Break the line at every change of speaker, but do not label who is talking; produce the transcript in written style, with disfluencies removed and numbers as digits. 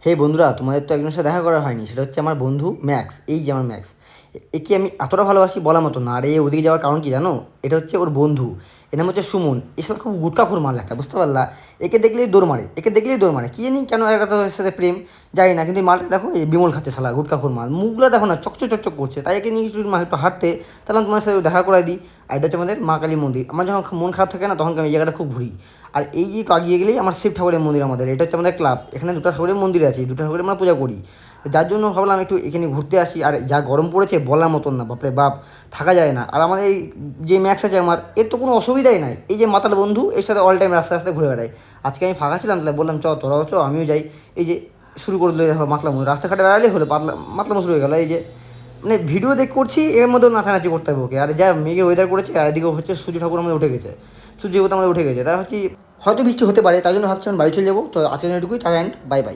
হে বন্ধুরা, তোমাদের তো একজনের সাথে দেখা করা হয়নি, সেটা হচ্ছে আমার বন্ধু ম্যাক্স। এই যে আমার ম্যাক্স, একে আমি এতটা ভালোবাসি বলার মতো না। আর এ ওদিকে যাওয়ার কারণ কি জানো? এটা হচ্ছে ওর বন্ধু, এর নাম হচ্ছে সুমন। এর সাথে খুব গুটকাখোর মাল একটা, বুঝতে পারলা? একে দেখলেই দৌড় মারে, একে দেখলেই দৌড় মারে, কি জানি কেন একটা তো এর সাথে প্রেম, জানি না। কিন্তু এই মালটা দেখো, এই বিমল খাচ্ছে শালা, গুটকাখোর মাল, মুখগুলো দেখো না, চকচক চকচক করছে। তাই একে নিয়ে একটু একটু হাঁটতে, তাহলে তোমার সাথে দেখা করাই দিই। আর এটা হচ্ছে আমাদের মা কালী মন্দির। আমার যখন মন খারাপ থাকে না, তখন আমি এই জায়গাটা খুব ঘুরি। আর এই যে একটু আগিয়ে গেলেই আমার শিব ঠাকুরের মন্দির। আমাদের এটা হচ্ছে আমাদের ক্লাব, এখানে দুটো ঠাকুরের মন্দির আছে, এই দুটো ঠাকুরের আমরা পূজা করি। যার জন্য ভাবলাম একটু এখানে ঘুরতে আসি। আর যা গরম পড়েছে বলার মতন না, বাপরে বাপ, থাকা যায় না। আর আমাদের এই যে ম্যাক্স আছে আমার, এর তো কোনো অসুবিধাই নাই। এই যে মাতাল বন্ধু, এর সাথে অল টাইম রাস্তায় রাস্তায় ঘুরে বেড়াই। আজকে আমি ফাঁকা ছিলাম, তাহলে বললাম চ তোরাও চ, আমিও যাই। এই যে শুরু করে দিল দেখো মাতলামো, রাস্তাঘাটে বেড়ালে হলো মাতলামো শুরু হয়ে গেলো। এই যে মানে ভিডিও দেখ করছি, এর মধ্যেও নাচানাচি করতে হবে ওকে। আর যা মেঘে ওয়েদার করেছে, আর এদিকে হচ্ছে সূর্য ঠাকুর আমাদের উঠে গেছে, সূর্য দেবতা আমাদের উঠে গেছে। তাই হচ্ছে হয়তো বৃষ্টি হতে পারে, তাই জন্য ভাবছি আমি বাড়ি চলে যাবো। তো আজকের এটুকুই, টাটা অ্যান্ড বাই বাই।